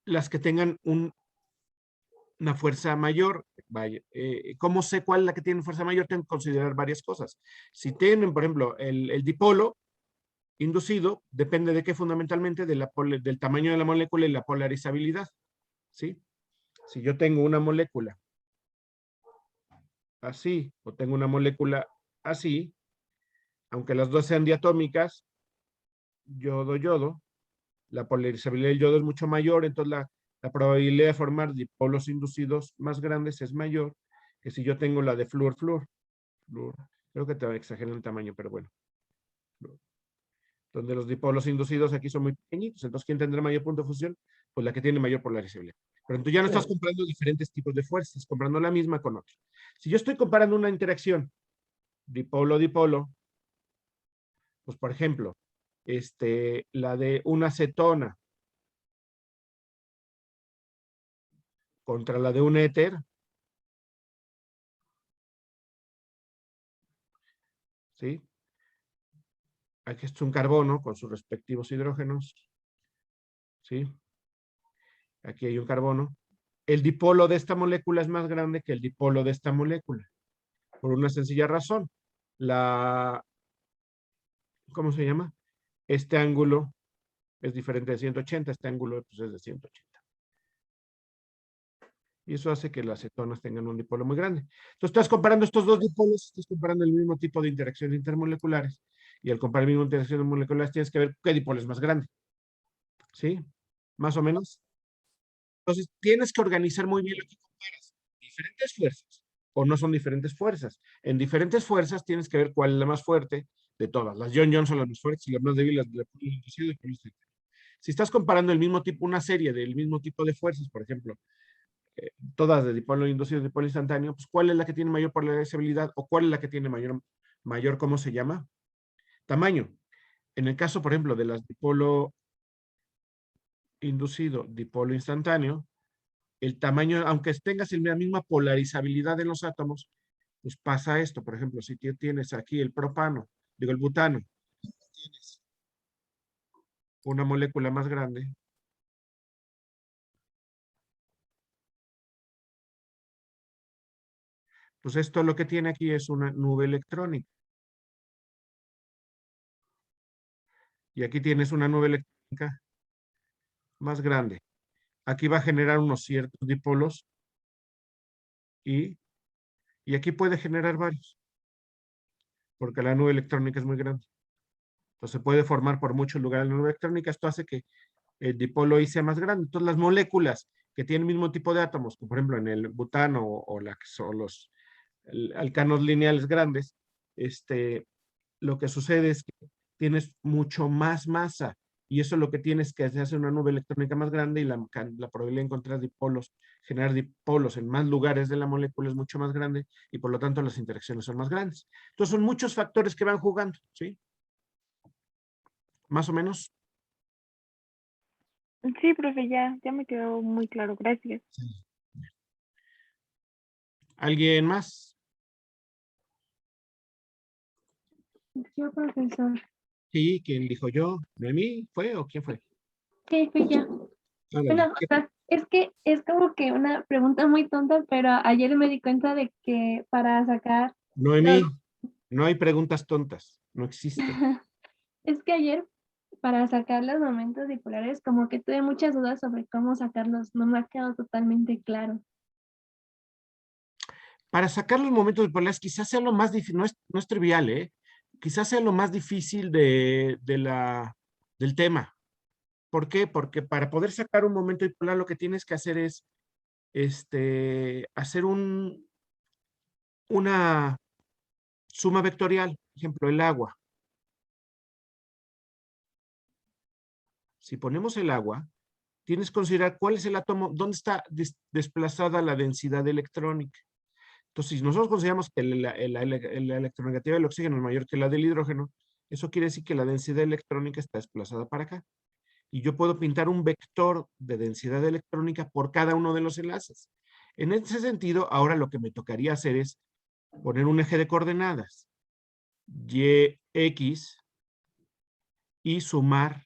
las que tengan una fuerza mayor. Vaya, ¿cómo sé cuál es la que tiene fuerza mayor? Tengo que considerar varias cosas. Si tienen, por ejemplo, el dipolo inducido, depende de qué fundamentalmente, del tamaño de la molécula y la polarizabilidad, ¿sí? Si yo tengo una molécula así, o tengo una molécula así, aunque las dos sean diatómicas, yodo, la polarizabilidad del yodo es mucho mayor, entonces la probabilidad de formar dipolos inducidos más grandes es mayor que si yo tengo la de flúor. Creo que te exageré el tamaño, pero bueno. Donde los dipolos inducidos aquí son muy pequeñitos, entonces ¿quién tendrá mayor punto de fusión? Pues la que tiene mayor polarizabilidad. Pero entonces ya no estás comprando diferentes tipos de fuerzas, estás comprando la misma con otra. Si yo estoy comparando una interacción dipolo-dipolo, pues por ejemplo, la de una cetona contra la de un éter, ¿sí? Aquí es un carbono con sus respectivos hidrógenos, ¿sí? Aquí hay un carbono. El dipolo de esta molécula es más grande que el dipolo de esta molécula, por una sencilla razón. ¿Cómo se llama? Este ángulo es diferente de 180, este ángulo pues, es de 180. Y eso hace que las cetonas tengan un dipolo muy grande. Entonces, estás comparando estos dos dipolos, estás comparando el mismo tipo de interacciones intermoleculares, y al comparar el mismo interacciones moleculares tienes que ver qué dipolo es más grande. ¿Sí? Más o menos. Entonces, tienes que organizar muy bien lo que comparas. Diferentes fuerzas, o no son diferentes fuerzas. En diferentes fuerzas tienes que ver cuál es la más fuerte de todas. Las John son las más fuertes y las más débiles de polo inducido y polo instantáneo. Si estás comparando el mismo tipo, una serie del mismo tipo de fuerzas, por ejemplo, todas de dipolo inducido y dipolo instantáneo, pues ¿cuál es la que tiene mayor polarizabilidad o cuál es la que tiene mayor, ¿cómo se llama? Tamaño. En el caso, por ejemplo, de las dipolo inducido, dipolo instantáneo, el tamaño, aunque tengas la misma polarizabilidad de los átomos, pues pasa esto. Por ejemplo, si tienes aquí el propano, digo el butano, tienes una molécula más grande, pues esto lo que tiene aquí es una nube electrónica. Y aquí tienes una nube electrónica más grande. Aquí va a generar unos ciertos dipolos y, y aquí puede generar varios, porque la nube electrónica es muy grande. Entonces se puede formar por muchos lugares la nube electrónica. Esto hace que el dipolo I sea más grande. Entonces las moléculas que tienen el mismo tipo de átomos, como por ejemplo en el butano o los alcanos lineales grandes, lo que sucede es que tienes mucho más masa y eso lo que tienes que hacer una nube electrónica más grande y la probabilidad de encontrar dipolos, generar dipolos en más lugares de la molécula es mucho más grande y por lo tanto las interacciones son más grandes. Entonces son muchos factores que van jugando, ¿sí? Más o menos. Sí, profe, ya me quedó muy claro, gracias. Sí. ¿Alguien más? Yo, profesor. Sí, ¿quién dijo yo? ¿Noemí fue o quién fue? Sí, fui yo. Ándale. Bueno, o sea, es que es como que una pregunta muy tonta, pero ayer me di cuenta de que para sacar los... Noemí, no hay preguntas tontas, no existen. Es que ayer para sacar los momentos dipolares como que tuve muchas dudas sobre cómo sacarlos, no me ha quedado totalmente claro. Para sacar los momentos bipolares quizás sea lo más difícil, no es trivial, ¿eh? Quizás sea lo más difícil del tema. ¿Por qué? Porque para poder sacar un momento bipolar lo que tienes que hacer es hacer una suma vectorial, por ejemplo, el agua. Si ponemos el agua, tienes que considerar cuál es el átomo, dónde está desplazada la densidad electrónica. Entonces, si nosotros consideramos que la electronegatividad del oxígeno es mayor que la del hidrógeno, eso quiere decir que la densidad electrónica está desplazada para acá. Y yo puedo pintar un vector de densidad electrónica por cada uno de los enlaces. En ese sentido, ahora lo que me tocaría hacer es poner un eje de coordenadas, y, x, y sumar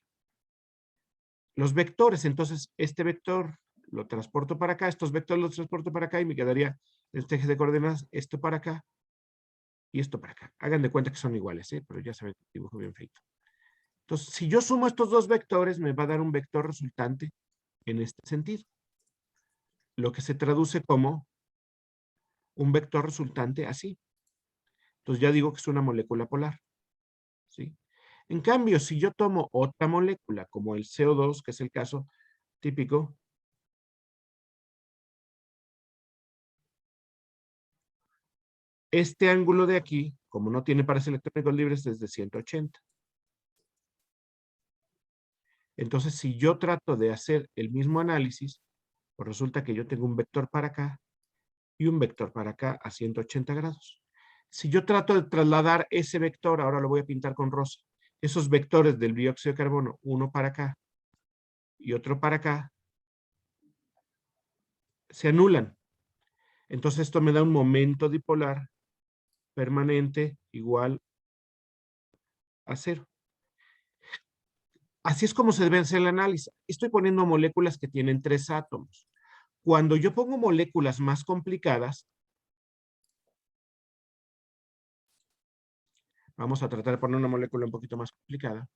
los vectores. Entonces, este vector lo transporto para acá, estos vectores los transporto para acá y me quedaría este eje de coordenadas, esto para acá y esto para acá. Hagan de cuenta que son iguales, pero ya saben que dibujo bien feito. Entonces, si yo sumo estos dos vectores, me va a dar un vector resultante en este sentido. Lo que se traduce como un vector resultante así. Entonces ya digo que es una molécula polar. ¿Sí? En cambio, si yo tomo otra molécula, como el CO2, que es el caso típico, este ángulo de aquí, como no tiene pares electrónicos libres, es de 180. Entonces, si yo trato de hacer el mismo análisis, pues resulta que yo tengo un vector para acá y un vector para acá a 180 grados. Si yo trato de trasladar ese vector, ahora lo voy a pintar con rosa, esos vectores del dióxido de carbono, uno para acá y otro para acá, se anulan. Entonces esto me da un momento dipolar permanente igual a 0. Así es como se debe hacer el análisis. Estoy poniendo moléculas que tienen 3 átomos. Cuando yo pongo moléculas más complicadas, vamos a tratar de poner una molécula un poquito más complicada.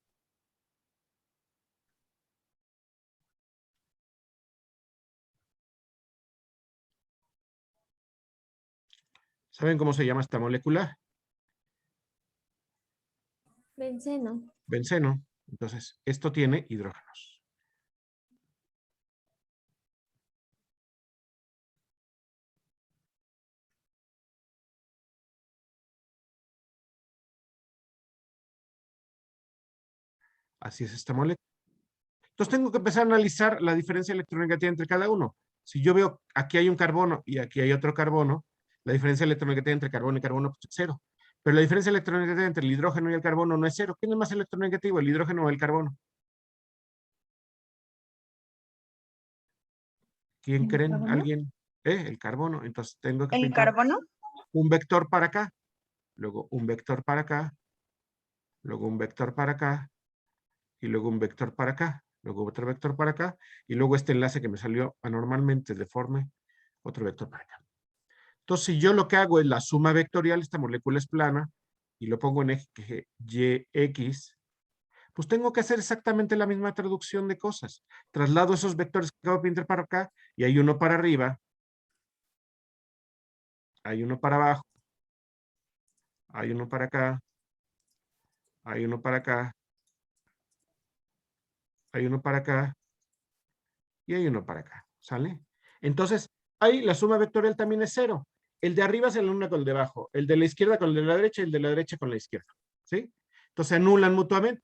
¿Saben cómo se llama esta molécula? Benceno. Benceno. Entonces, esto tiene hidrógenos. Así es esta molécula. Entonces tengo que empezar a analizar la diferencia electronegativa entre cada uno. Si yo veo aquí hay un carbono y aquí hay otro carbono, la diferencia electronegativa entre carbono y carbono pues, es 0. Pero la diferencia electronegativa entre el hidrógeno y el carbono no es 0. ¿Quién es más electronegativo, el hidrógeno o el carbono? ¿Quién ¿El creen? carbono? ¿Alguien? El carbono. Entonces tengo que ¿El pintar carbono? un vector para acá, luego un vector para acá, luego un vector para acá, y luego un vector para acá, luego otro vector para acá, y luego este enlace que me salió anormalmente deforme, otro vector para acá. Entonces, si yo lo que hago es la suma vectorial, esta molécula es plana, y lo pongo en eje YX, pues tengo que hacer exactamente la misma traducción de cosas. Traslado esos vectores que acabo de pintar para acá, y hay uno para arriba, hay uno para abajo, hay uno para acá, hay uno para acá, hay uno para acá, y hay uno para acá, ¿sale? Entonces, ahí la suma vectorial también es 0. El de arriba se anula con el de abajo, el de la izquierda con el de la derecha y el de la derecha con la izquierda, ¿sí? Entonces se anulan mutuamente.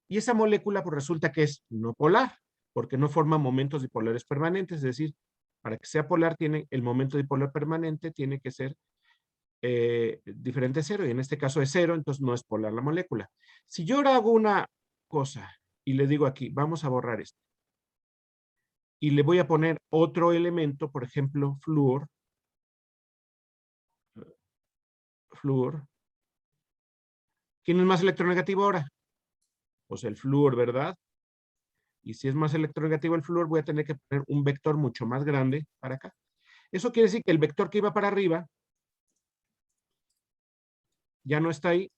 Y esa molécula pues resulta que es no polar, porque no forma momentos dipolares permanentes, es decir, para que sea polar tiene el momento dipolar permanente tiene que ser diferente a 0, y en este caso es 0, entonces no es polar la molécula. Si yo ahora hago una cosa y le digo aquí, vamos a borrar esto, y le voy a poner otro elemento, por ejemplo, flúor. ¿Quién es más electronegativo ahora? Pues el flúor, ¿verdad? Y si es más electronegativo el flúor, voy a tener que poner un vector mucho más grande para acá. Eso quiere decir que el vector que iba para arriba ya no está ahí.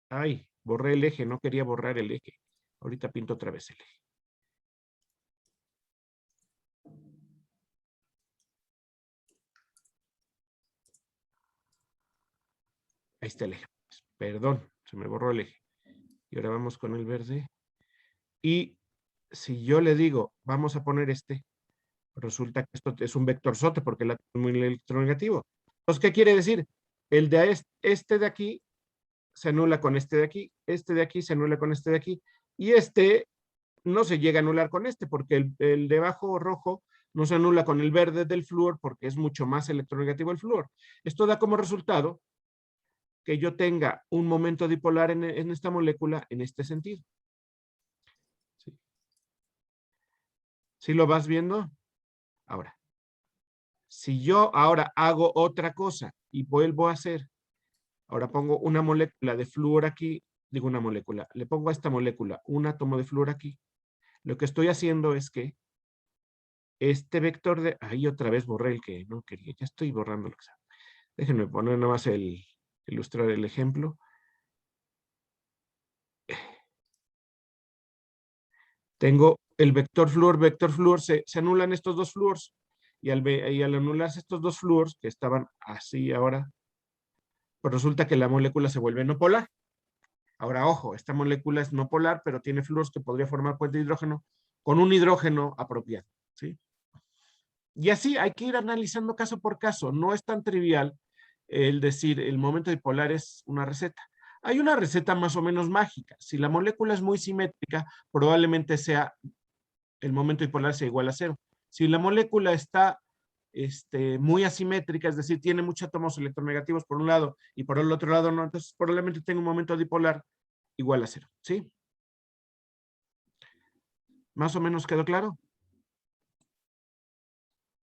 Ay, borré el eje, no quería borrar el eje. Ahorita pinto otra vez el eje. Ahí está el eje. Perdón, se me borró el eje. Y ahora vamos con el verde. Y si yo le digo, vamos a poner este, resulta que esto es un vector sote porque el átomo es muy electronegativo. Entonces, ¿qué quiere decir? El de este de aquí se anula con este de aquí se anula con este de aquí, y este no se llega a anular con este, porque el de abajo rojo no se anula con el verde del flúor porque es mucho más electronegativo el flúor. Esto da como resultado que yo tenga un momento dipolar en esta molécula en este sentido. ¿Sí? ¿Sí lo vas viendo? Ahora, si yo ahora hago otra cosa y vuelvo a hacer, ahora pongo una molécula de flúor aquí, digo una molécula, le pongo a esta molécula un átomo de flúor aquí, Lo que estoy haciendo es que este vector de... Ahí otra vez borré el que no quería. Ya estoy borrando lo que sea. Déjenme poner nada más ilustrar el ejemplo. Tengo el vector flúor, se anulan estos dos flúors. Y al anularse estos dos flúors, que estaban así ahora, pues resulta que la molécula se vuelve no polar. Ahora, ojo, esta molécula es no polar, pero tiene flúors que podría formar puente de hidrógeno con un hidrógeno apropiado, ¿sí? Y así hay que ir analizando caso por caso. No es tan trivial el decir el momento dipolar es una receta. Hay una receta más o menos mágica. Si la molécula es muy simétrica, probablemente sea el momento dipolar sea igual a cero. Si la molécula está muy asimétrica, es decir, tiene muchos átomos electronegativos por un lado y por el otro lado no, entonces probablemente tenga un momento dipolar igual a cero, ¿sí? ¿Más o menos quedó claro?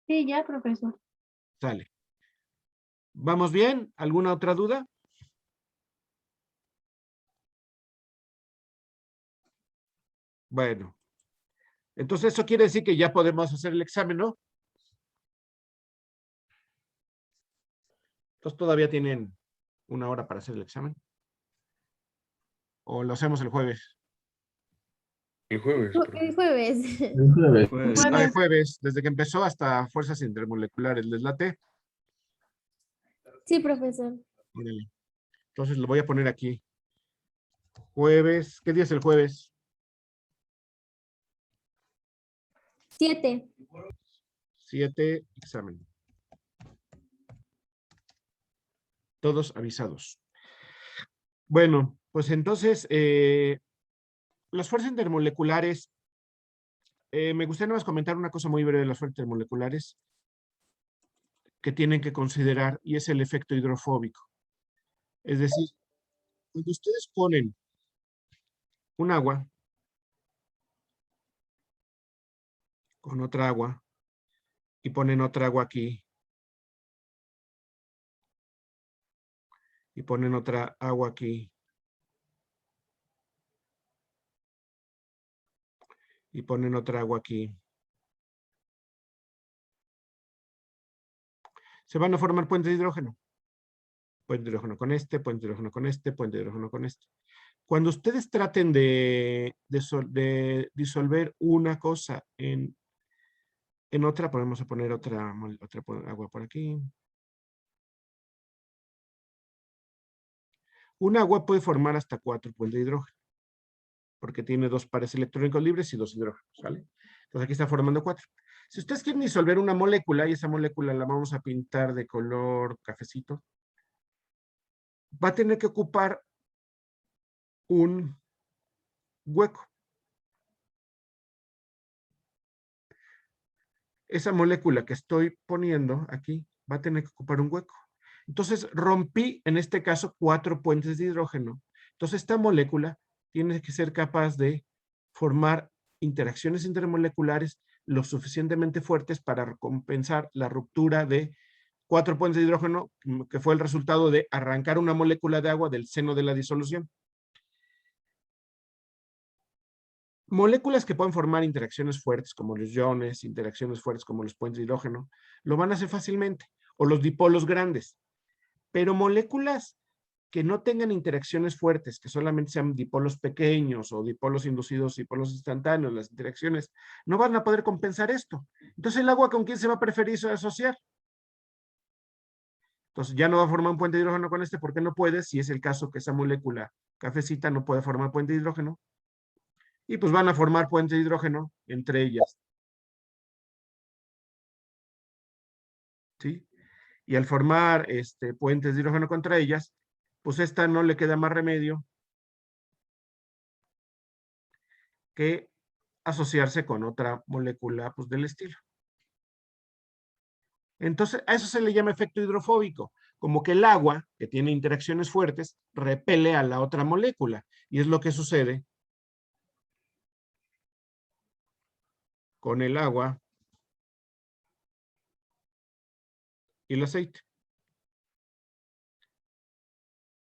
Sí, ya, profesor. Sale. ¿Vamos bien? ¿Alguna otra duda? Bueno. Entonces eso quiere decir que ya podemos hacer el examen, ¿no? Entonces todavía tienen 1 hora para hacer el examen. ¿O lo hacemos el jueves? El jueves, El profe. jueves. El jueves. Jueves. Ah, el jueves, desde que empezó hasta fuerzas intermoleculares. ¿Les late? Sí, profesor. Órale. Entonces lo voy a poner aquí. Jueves. ¿Qué día es el jueves? 7. 7, examen. Todos avisados. Bueno, pues entonces, las fuerzas intermoleculares, me gustaría nada más comentar una cosa muy breve de las fuerzas intermoleculares que tienen que considerar, y es el efecto hidrofóbico. Es decir, cuando ustedes ponen un agua con otra agua y ponen otra agua aquí y ponen otra agua aquí y ponen otra agua aquí, se van a formar puentes de hidrógeno. Puente de hidrógeno con este, puente de hidrógeno con este, puente de hidrógeno con este. Cuando ustedes traten de disolver una cosa en otra, podemos poner otra agua por aquí. Un agua puede formar hasta 4 puentes de hidrógeno, porque tiene 2 pares electrónicos libres y 2 hidrógenos, ¿vale? Entonces aquí está formando 4. Si ustedes quieren disolver una molécula, y esa molécula la vamos a pintar de color cafecito, va a tener que ocupar un hueco. Esa molécula que estoy poniendo aquí va a tener que ocupar un hueco. Entonces rompí, en este caso, 4 puentes de hidrógeno. Entonces esta molécula tiene que ser capaz de formar interacciones intermoleculares lo suficientemente fuertes para compensar la ruptura de 4 puentes de hidrógeno, que fue el resultado de arrancar una molécula de agua del seno de la disolución. Moléculas que pueden formar interacciones fuertes como los iones, interacciones fuertes como los puentes de hidrógeno, lo van a hacer fácilmente, o los dipolos grandes. Pero moléculas que no tengan interacciones fuertes, que solamente sean dipolos pequeños o dipolos inducidos, dipolos instantáneos, las interacciones, no van a poder compensar esto. Entonces el agua, ¿con quién se va a preferir asociar? Entonces ya no va a formar un puente de hidrógeno con este porque no puede, si es el caso que esa molécula cafecita no puede formar puente de hidrógeno. Y pues van a formar puentes de hidrógeno entre ellas. ¿Sí? Y al formar puentes de hidrógeno contra ellas, pues esta no le queda más remedio que asociarse con otra molécula pues, del estilo. Entonces, a eso se le llama efecto hidrofóbico, como que el agua, que tiene interacciones fuertes, repele a la otra molécula. Y es lo que sucede con el agua y el aceite.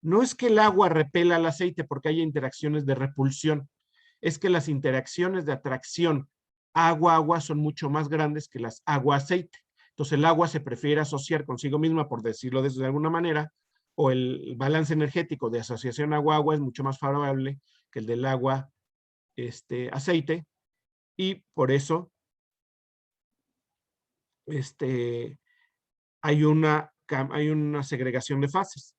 No es que el agua repela al aceite porque haya interacciones de repulsión, es que las interacciones de atracción agua-agua son mucho más grandes que las agua-aceite. Entonces el agua se prefiere asociar consigo misma, por decirlo de alguna manera, o el balance energético de asociación agua-agua es mucho más favorable que el del agua aceite, y por eso hay una segregación de fases.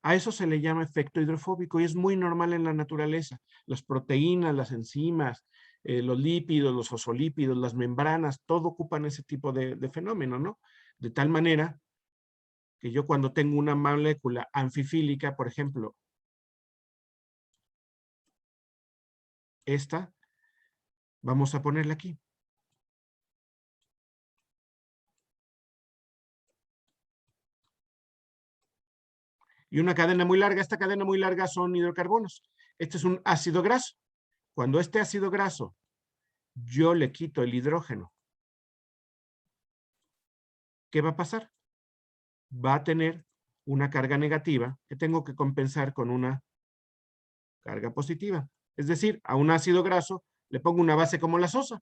A eso se le llama efecto hidrofóbico y es muy normal en la naturaleza. Las proteínas, las enzimas, los lípidos, los fosfolípidos, las membranas, todo ocupan ese tipo de fenómeno, ¿no? De tal manera que yo cuando tengo una molécula anfifílica, por ejemplo, esta, vamos a ponerla aquí. Y una cadena muy larga, esta cadena muy larga son hidrocarbonos. Este es un ácido graso. Cuando este ácido graso yo le quito el hidrógeno, ¿qué va a pasar? Va a tener una carga negativa que tengo que compensar con una carga positiva. Es decir, a un ácido graso le pongo una base como la sosa.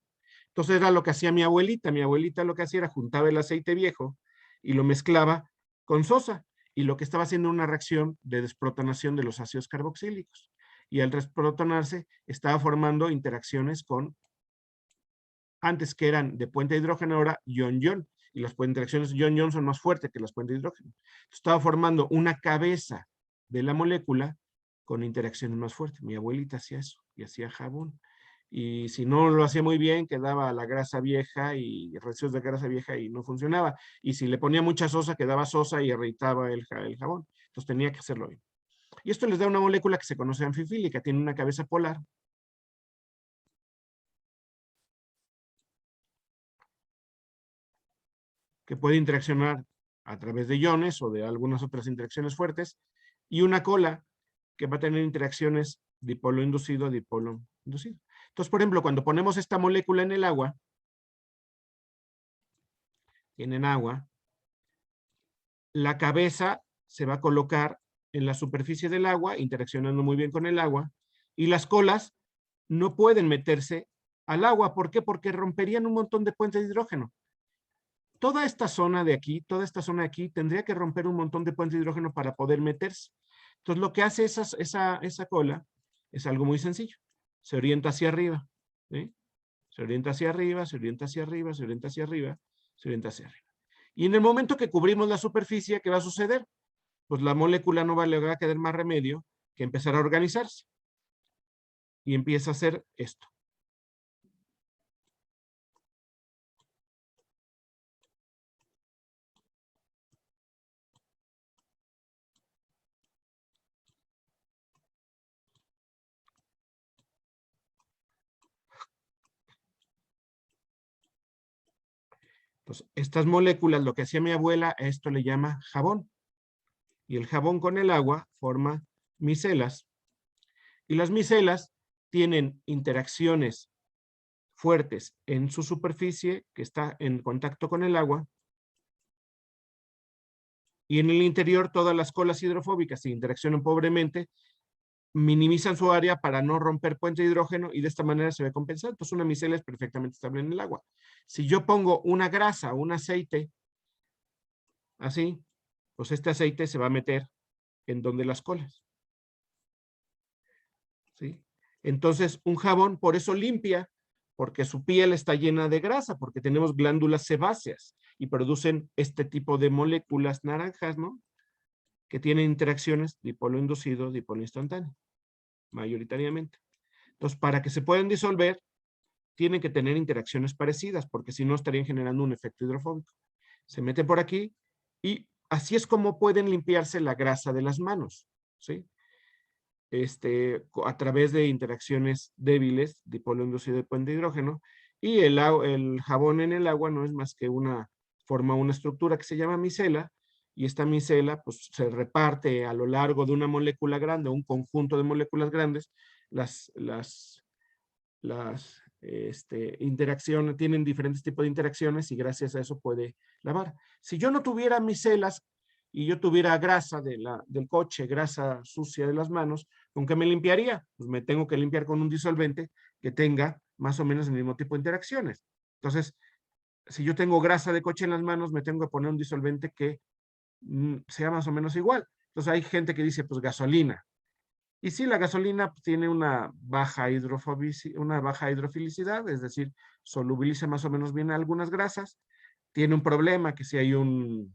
Entonces era lo que hacía mi abuelita. Mi abuelita lo que hacía era juntaba el aceite viejo y lo mezclaba con sosa. Y lo que estaba haciendo una reacción de desprotonación de los ácidos carboxílicos. Y al desprotonarse estaba formando interacciones con, antes que eran de puente de hidrógeno, ahora ion-ion. Y las interacciones ion-ion son más fuertes que las puentes de hidrógeno. Estaba formando una cabeza de la molécula con interacciones más fuertes. Mi abuelita hacía eso y hacía jabón. Y si no lo hacía muy bien, quedaba la grasa vieja y residuos de grasa vieja y no funcionaba. Y si le ponía mucha sosa, quedaba sosa y irritaba el jabón. Entonces tenía que hacerlo bien. Y esto les da una molécula que se conoce anfifílica, tiene una cabeza polar. Que puede interaccionar a través de iones o de algunas otras interacciones fuertes. Y una cola que va a tener interacciones dipolo inducido, dipolo inducido. Entonces, por ejemplo, cuando ponemos esta molécula en el agua, tienen agua, la cabeza se va a colocar en la superficie del agua, interaccionando muy bien con el agua, y las colas no pueden meterse al agua. ¿Por qué? Porque romperían un montón de puentes de hidrógeno. Toda esta zona de aquí, tendría que romper un montón de puentes de hidrógeno para poder meterse. Entonces, lo que hace esa cola es algo muy sencillo. Se orienta hacia arriba, ¿sí? Se orienta hacia arriba, se orienta hacia arriba, se orienta hacia arriba, se orienta hacia arriba. Y en el momento que cubrimos la superficie, ¿qué va a suceder? Pues la molécula no le va a quedar más remedio que empezar a organizarse. Y empieza a hacer esto. Entonces, estas moléculas, lo que hacía mi abuela, a esto le llama jabón. Y el jabón con el agua forma micelas. Y las micelas tienen interacciones fuertes en su superficie, que está en contacto con el agua. Y en el interior, todas las colas hidrofóbicas se interaccionan pobremente, minimizan su área para no romper puente de hidrógeno y de esta manera se ve compensado. Entonces una micela es perfectamente estable en el agua. Si yo pongo una grasa, un aceite, así, pues este aceite se va a meter en donde las colas. ¿Sí? Entonces un jabón por eso limpia, porque su piel está llena de grasa, porque tenemos glándulas sebáceas y producen este tipo de moléculas naranjas, ¿no? Que tienen interacciones dipolo inducido, dipolo instantáneo, mayoritariamente. Entonces, para que se puedan disolver, tienen que tener interacciones parecidas, porque si no estarían generando un efecto hidrofóbico. Se mete por aquí y así es como pueden limpiarse la grasa de las manos, ¿sí? A través de interacciones débiles, dipolo inducido de puente de hidrógeno, y el jabón en el agua no es más que forma una estructura que se llama micela, y esta micela pues se reparte a lo largo de una molécula grande, un conjunto de moléculas grandes. Las interacciones tienen diferentes tipos de interacciones y gracias a eso puede lavar. Si yo no tuviera micelas y yo tuviera grasa del coche, grasa sucia de las manos, ¿Con qué me limpiaría? Pues me tengo que limpiar con un disolvente que tenga más o menos el mismo tipo de interacciones. Entonces, si yo tengo grasa de coche en las manos, me tengo que poner un disolvente que sea más o menos igual. Entonces hay gente que dice, pues gasolina. Y sí, la gasolina tiene una baja hidrofilicidad, es decir, solubiliza más o menos bien algunas grasas. Tiene un problema que si hay un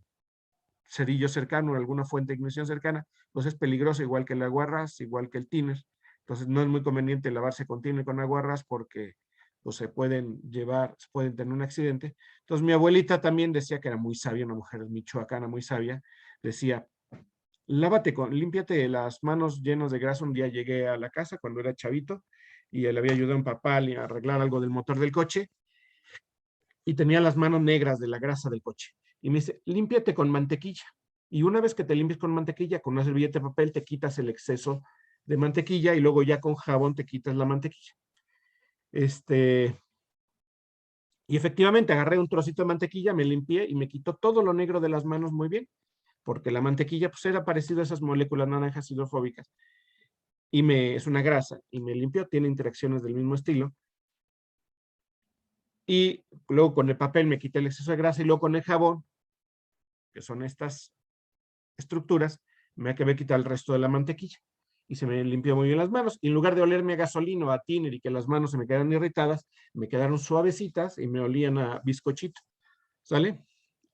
cerillo cercano, alguna fuente de ignición cercana, pues es peligroso, igual que el aguarrás, igual que el tiner. Entonces no es muy conveniente lavarse con tiner y con aguarrás porque pues, se pueden tener un accidente. Entonces mi abuelita también decía que era muy sabia, una mujer michoacana muy sabia, decía, límpiate las manos llenas de grasa. Un día llegué a la casa cuando era chavito y le había ayudado a un papá a arreglar algo del motor del coche y tenía las manos negras de la grasa del coche. Y me dice, límpiate con mantequilla. Y una vez que te limpies con mantequilla, con una servilleta de papel, te quitas el exceso de mantequilla y luego ya con jabón te quitas la mantequilla. Y efectivamente agarré un trocito de mantequilla, me limpié y me quitó todo lo negro de las manos muy bien, porque la mantequilla pues era parecido a esas moléculas naranjas hidrofóbicas. Es una grasa y me limpió, tiene interacciones del mismo estilo. Y luego con el papel me quité el exceso de grasa y luego con el jabón, que son estas estructuras, me acabé de quitar el resto de la mantequilla y se me limpió muy bien las manos. Y en lugar de olerme a gasolina o a tiner y que las manos se me quedaran irritadas, me quedaron suavecitas y me olían a bizcochito. ¿Sale?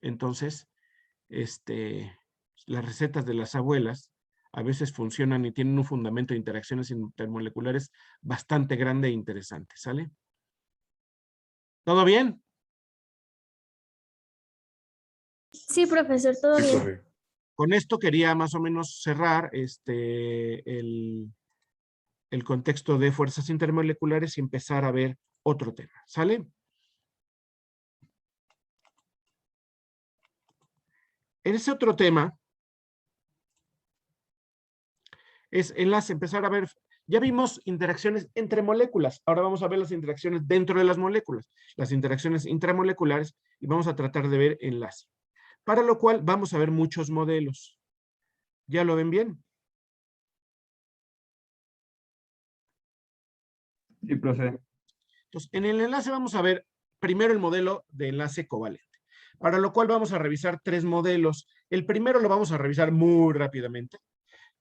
Entonces, las recetas de las abuelas a veces funcionan y tienen un fundamento de interacciones intermoleculares bastante grande e interesante. ¿Sale? ¿Todo bien? Sí, profesor, todo Sí, bien. profe. Con esto quería más o menos cerrar el contexto de fuerzas intermoleculares y empezar a ver otro tema. ¿Sale? En ese otro tema es empezar a ver, ya vimos interacciones entre moléculas, ahora vamos a ver las interacciones dentro de las moléculas, las interacciones intramoleculares y vamos a tratar de ver enlace. Para lo cual vamos a ver muchos modelos. ¿Ya lo ven bien? Sí, profe. Entonces, en el enlace vamos a ver primero el modelo de enlace covalente, para lo cual vamos a revisar 3 modelos. El primero lo vamos a revisar muy rápidamente.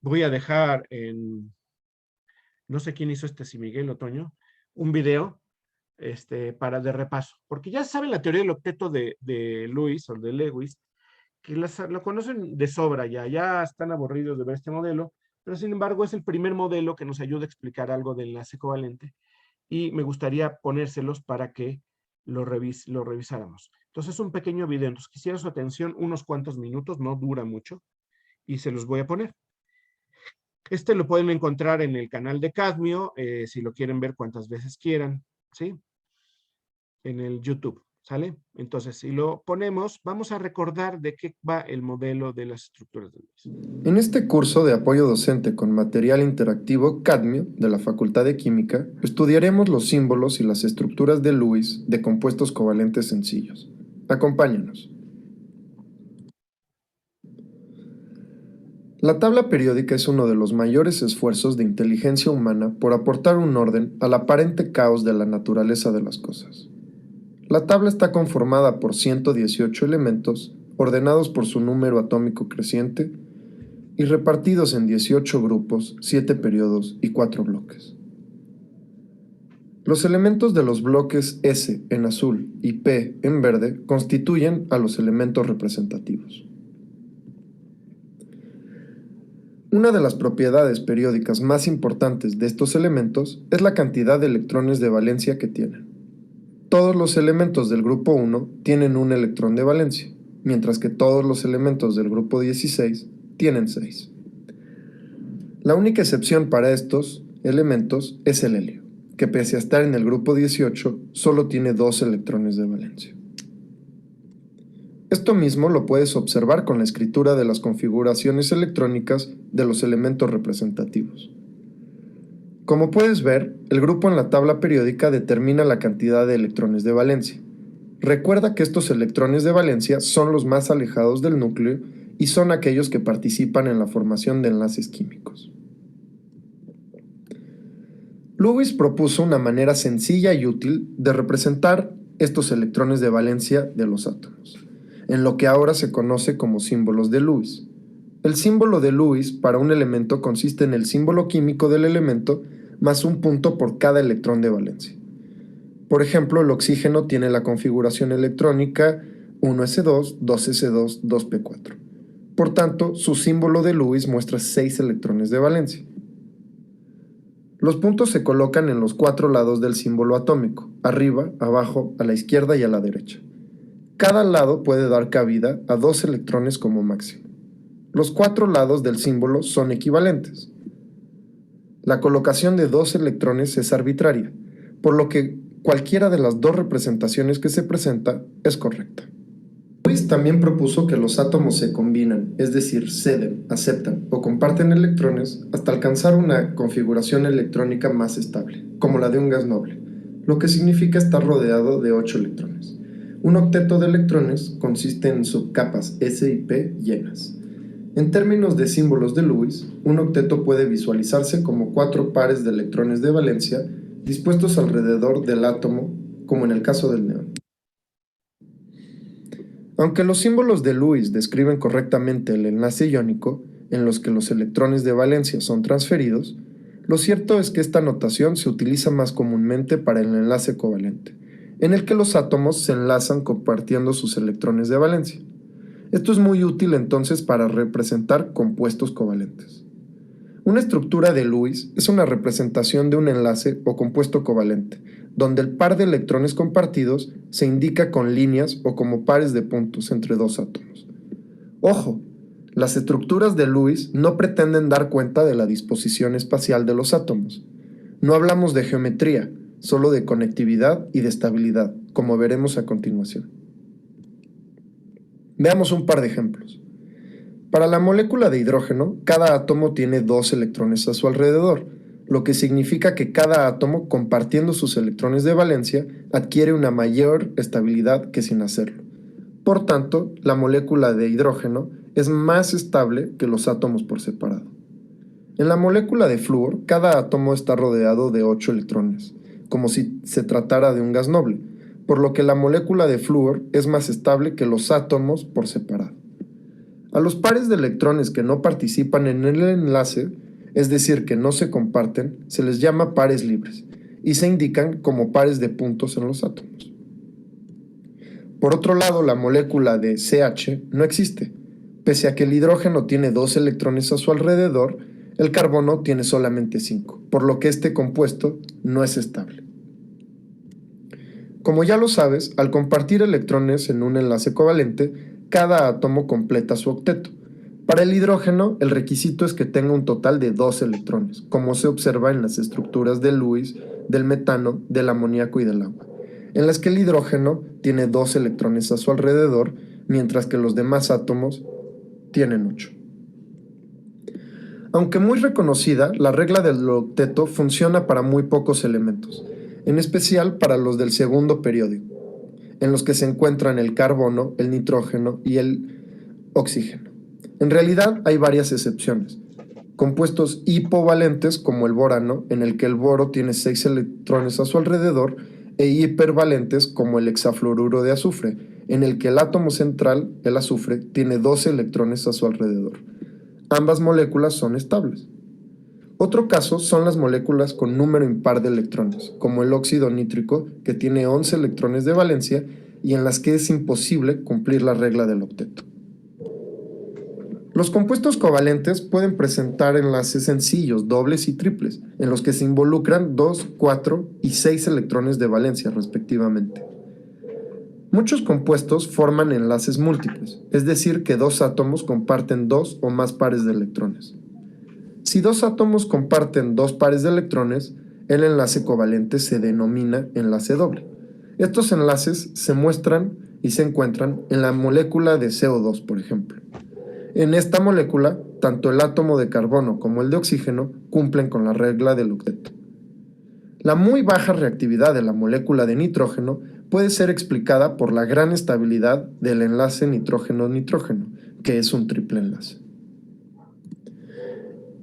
Voy a dejar no sé quién hizo si Miguel o Toño, un video de repaso, porque ya saben la teoría del octeto de Lewis o de Lewis, que lo conocen de sobra ya están aburridos de ver este modelo, pero sin embargo es el primer modelo que nos ayuda a explicar algo del enlace covalente y me gustaría ponérselos para que lo revisáramos. Entonces un pequeño video, entonces quisiera su atención unos cuantos minutos, no dura mucho, y se los voy a poner. Lo pueden encontrar en el canal de Cadmio, si lo quieren ver cuantas veces quieran, ¿sí? En el YouTube, ¿sale? Entonces, si lo ponemos, vamos a recordar de qué va el modelo de las estructuras de Lewis. En este curso de apoyo docente con material interactivo Cadmio de la Facultad de Química, estudiaremos los símbolos y las estructuras de Lewis de compuestos covalentes sencillos. Acompáñanos. La tabla periódica es uno de los mayores esfuerzos de inteligencia humana por aportar un orden al aparente caos de la naturaleza de las cosas. La tabla está conformada por 118 elementos, ordenados por su número atómico creciente, y repartidos en 18 grupos, 7 periodos y 4 bloques. Los elementos de los bloques S en azul y P en verde constituyen a los elementos representativos. Una de las propiedades periódicas más importantes de estos elementos es la cantidad de electrones de valencia que tienen. Todos los elementos del grupo 1 tienen un electrón de valencia, mientras que todos los elementos del grupo 16 tienen 6. La única excepción para estos elementos es el helio, que pese a estar en el grupo 18, solo tiene 2 electrones de valencia. Esto mismo lo puedes observar con la escritura de las configuraciones electrónicas de los elementos representativos. Como puedes ver, el grupo en la tabla periódica determina la cantidad de electrones de valencia. Recuerda que estos electrones de valencia son los más alejados del núcleo y son aquellos que participan en la formación de enlaces químicos. Lewis propuso una manera sencilla y útil de representar estos electrones de valencia de los átomos, en lo que ahora se conoce como símbolos de Lewis. El símbolo de Lewis para un elemento consiste en el símbolo químico del elemento más un punto por cada electrón de valencia. Por ejemplo, el oxígeno tiene la configuración electrónica 1s2, 2s2, 2p4. Por tanto, su símbolo de Lewis muestra 6 electrones de valencia. Los puntos se colocan en los 4 lados del símbolo atómico, arriba, abajo, a la izquierda y a la derecha. Cada lado puede dar cabida a 2 electrones como máximo. Los 4 lados del símbolo son equivalentes. La colocación de 2 electrones es arbitraria, por lo que cualquiera de las 2 representaciones que se presenta es correcta. Lewis también propuso que los átomos se combinan, es decir, ceden, aceptan o comparten electrones hasta alcanzar una configuración electrónica más estable, como la de un gas noble, lo que significa estar rodeado de 8 electrones. Un octeto de electrones consiste en subcapas S y P llenas. En términos de símbolos de Lewis, un octeto puede visualizarse como 4 pares de electrones de valencia dispuestos alrededor del átomo, como en el caso del neón. Aunque los símbolos de Lewis describen correctamente el enlace iónico, en los que los electrones de valencia son transferidos, lo cierto es que esta notación se utiliza más comúnmente para el enlace covalente, en el que los átomos se enlazan compartiendo sus electrones de valencia. Esto es muy útil entonces para representar compuestos covalentes. Una estructura de Lewis es una representación de un enlace o compuesto covalente, donde el par de electrones compartidos se indica con líneas o como pares de puntos entre 2 átomos. Ojo, las estructuras de Lewis no pretenden dar cuenta de la disposición espacial de los átomos. No hablamos de geometría, solo de conectividad y de estabilidad, como veremos a continuación. Veamos un par de ejemplos. Para la molécula de hidrógeno, cada átomo tiene 2 electrones a su alrededor, lo que significa que cada átomo, compartiendo sus electrones de valencia, adquiere una mayor estabilidad que sin hacerlo. Por tanto, la molécula de hidrógeno es más estable que los átomos por separado. En la molécula de flúor, cada átomo está rodeado de 8 electrones, como si se tratara de un gas noble, por lo que la molécula de flúor es más estable que los átomos por separado. A los pares de electrones que no participan en el enlace, es decir, que no se comparten, se les llama pares libres y se indican como pares de puntos en los átomos. Por otro lado, la molécula de CH no existe. Pese a que el hidrógeno tiene 2 electrones a su alrededor, el carbono tiene solamente 5, por lo que este compuesto no es estable. Como ya lo sabes, al compartir electrones en un enlace covalente, cada átomo completa su octeto. Para el hidrógeno, el requisito es que tenga un total de 2 electrones, como se observa en las estructuras de Lewis, del metano, del amoníaco y del agua, en las que el hidrógeno tiene 2 electrones a su alrededor, mientras que los demás átomos tienen 8. Aunque muy reconocida, la regla del octeto funciona para muy pocos elementos, en especial para los del segundo periódico, en los que se encuentran el carbono, el nitrógeno y el oxígeno. En realidad hay varias excepciones. Compuestos hipovalentes como el borano, en el que el boro tiene 6 electrones a su alrededor, e hipervalentes como el hexafluoruro de azufre, en el que el átomo central, el azufre, tiene 12 electrones a su alrededor. Ambas moléculas son estables. Otro caso son las moléculas con número impar de electrones, como el óxido nítrico, que tiene 11 electrones de valencia y en las que es imposible cumplir la regla del octeto. Los compuestos covalentes pueden presentar enlaces sencillos, dobles y triples, en los que se involucran 2, 4 y 6 electrones de valencia respectivamente. Muchos compuestos forman enlaces múltiples, es decir, que 2 átomos comparten 2 o más pares de electrones. Si 2 átomos comparten 2 pares de electrones, el enlace covalente se denomina enlace doble. Estos enlaces se muestran y se encuentran en la molécula de CO2, por ejemplo. En esta molécula, tanto el átomo de carbono como el de oxígeno cumplen con la regla del octeto. La muy baja reactividad de la molécula de nitrógeno puede ser explicada por la gran estabilidad del enlace nitrógeno-nitrógeno, que es un triple enlace.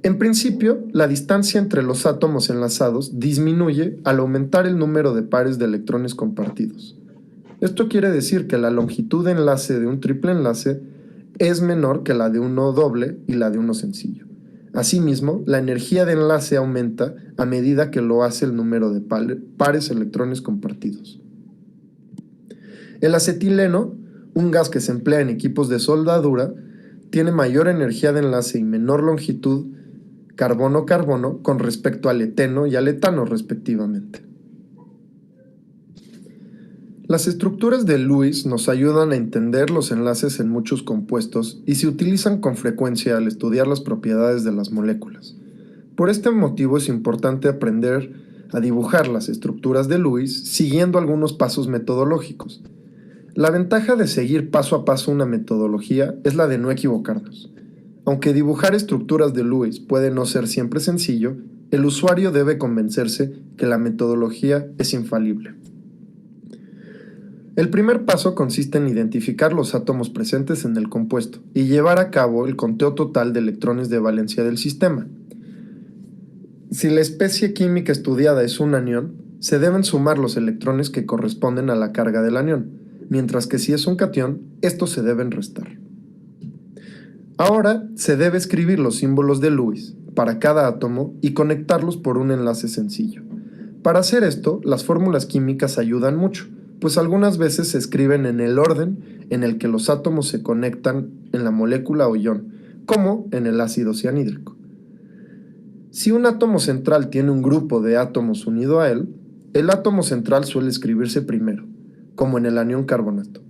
En principio, la distancia entre los átomos enlazados disminuye al aumentar el número de pares de electrones compartidos. Esto quiere decir que la longitud de enlace de un triple enlace es menor que la de uno doble y la de uno sencillo. Asimismo, la energía de enlace aumenta a medida que lo hace el número de pares electrones compartidos. El acetileno, un gas que se emplea en equipos de soldadura, tiene mayor energía de enlace y menor longitud carbono-carbono con respecto al eteno y al etano respectivamente. Las estructuras de Lewis nos ayudan a entender los enlaces en muchos compuestos y se utilizan con frecuencia al estudiar las propiedades de las moléculas. Por este motivo es importante aprender a dibujar las estructuras de Lewis siguiendo algunos pasos metodológicos. La ventaja de seguir paso a paso una metodología es la de no equivocarnos. Aunque dibujar estructuras de Lewis puede no ser siempre sencillo, el usuario debe convencerse que la metodología es infalible. El primer paso consiste en identificar los átomos presentes en el compuesto y llevar a cabo el conteo total de electrones de valencia del sistema. Si la especie química estudiada es un anión, se deben sumar los electrones que corresponden a la carga del anión, mientras que si es un catión, estos se deben restar. Ahora se debe escribir los símbolos de Lewis para cada átomo y conectarlos por un enlace sencillo. Para hacer esto, las fórmulas químicas ayudan mucho, pues algunas veces se escriben en el orden en el que los átomos se conectan en la molécula o ion, como en el ácido cianhídrico. Si un átomo central tiene un grupo de átomos unido a él, el átomo central suele escribirse primero, como en el anión carbonato,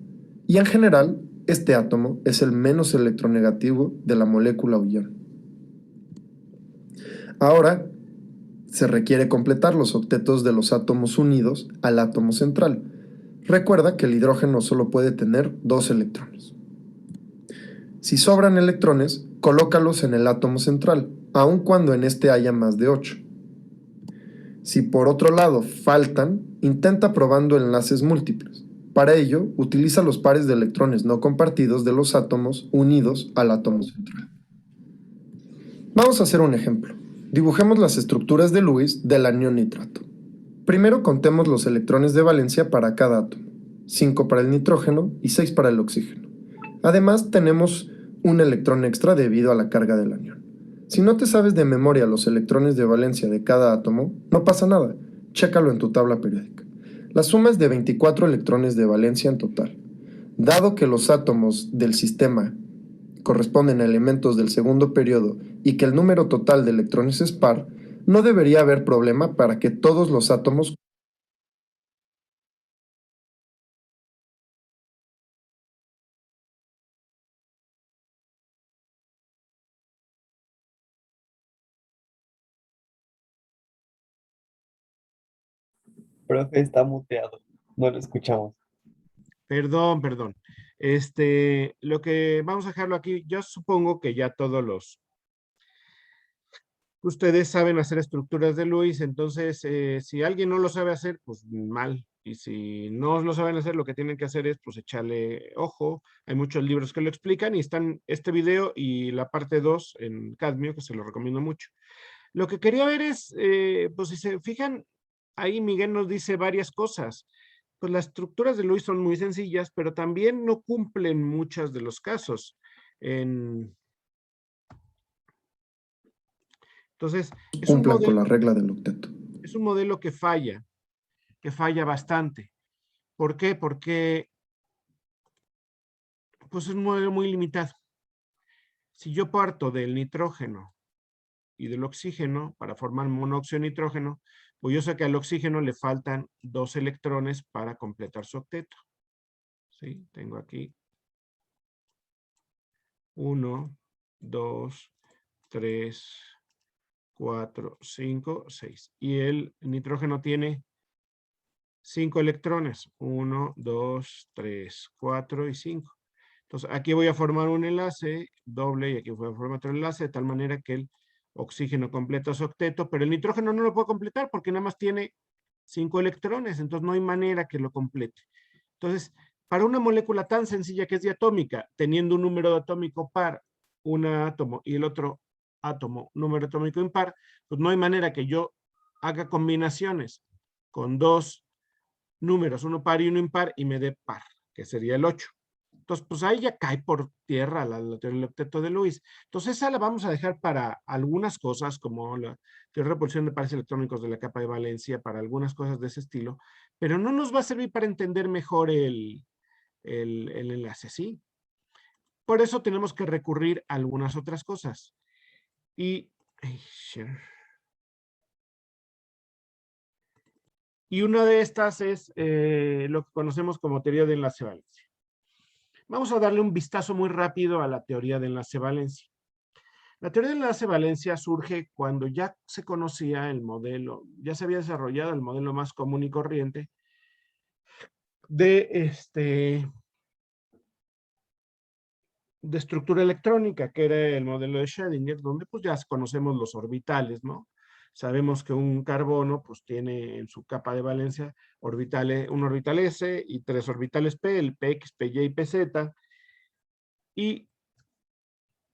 y en general, este átomo es el menos electronegativo de la molécula o ion. Ahora, se requiere completar los octetos de los átomos unidos al átomo central. Recuerda que el hidrógeno solo puede tener 2 electrones. Si sobran electrones, colócalos en el átomo central, aun cuando en este haya más de 8. Si por otro lado faltan, intenta probando enlaces múltiples. Para ello, utiliza los pares de electrones no compartidos de los átomos unidos al átomo central. Vamos a hacer un ejemplo. Dibujemos las estructuras de Lewis del anión nitrato. Primero contemos los electrones de valencia para cada átomo, 5 para el nitrógeno y 6 para el oxígeno. Además, tenemos un electrón extra debido a la carga del anión. Si no te sabes de memoria los electrones de valencia de cada átomo, no pasa nada, chécalo en tu tabla periódica. La suma es de 24 electrones de valencia en total. Dado que los átomos del sistema corresponden a elementos del segundo periodo y que el número total de electrones es par, no debería haber problema para que todos los átomos Profe, está muteado. No lo escuchamos. Perdón. Lo que vamos a dejarlo aquí, yo supongo que ya todos ustedes saben hacer estructuras de Lewis, entonces si alguien no lo sabe hacer, pues mal. Y si no lo saben hacer, lo que tienen que hacer es pues echarle ojo. Hay muchos libros que lo explican y están este video y la parte 2 en Cadmio, que se lo recomiendo mucho. Lo que quería ver es, pues si se fijan, ahí Miguel nos dice varias cosas. Pues las estructuras de Lewis son muy sencillas, pero también no cumplen muchos de los casos. Entonces, cumplan con la regla del octeto. Es un modelo que falla bastante. ¿Por qué? Porque pues es un modelo muy limitado. Si yo parto del nitrógeno y del oxígeno para formar monóxido de nitrógeno, pues yo sé que al oxígeno le faltan 2 electrones para completar su octeto. ¿Sí? Tengo aquí 1, 2, 3, 4, 5, 6. Y el nitrógeno tiene 5 electrones. 1, 2, 3, 4 y 5. Entonces aquí voy a formar un enlace doble y aquí voy a formar otro enlace de tal manera que el oxígeno completa su octeto, pero el nitrógeno no lo puedo completar porque nada más tiene 5 electrones, entonces no hay manera que lo complete. Entonces, para una molécula tan sencilla que es diatómica, teniendo un número atómico par, un átomo y el otro átomo número atómico impar, pues no hay manera que yo haga combinaciones con dos números, uno par y uno impar, y me dé par, que sería el 8. Entonces, pues ahí ya cae por tierra la teoría del octeto de Lewis. Entonces, esa la vamos a dejar para algunas cosas, como la teoría de repulsión de pares electrónicos de la capa de valencia, para algunas cosas de ese estilo, pero no nos va a servir para entender mejor el enlace, ¿sí? Por eso tenemos que recurrir a algunas otras cosas. Y una de estas es lo que conocemos como teoría de enlace-valencia. Vamos a darle un vistazo muy rápido a la teoría de enlace-valencia. La teoría de enlace-valencia surge cuando ya se conocía el modelo, ya se había desarrollado el modelo más común y corriente de estructura electrónica, que era el modelo de Schrödinger, donde pues ya conocemos los orbitales, ¿no? Sabemos que un carbono pues tiene en su capa de valencia un orbital S y 3 orbitales P, el PX, PY y PZ. Y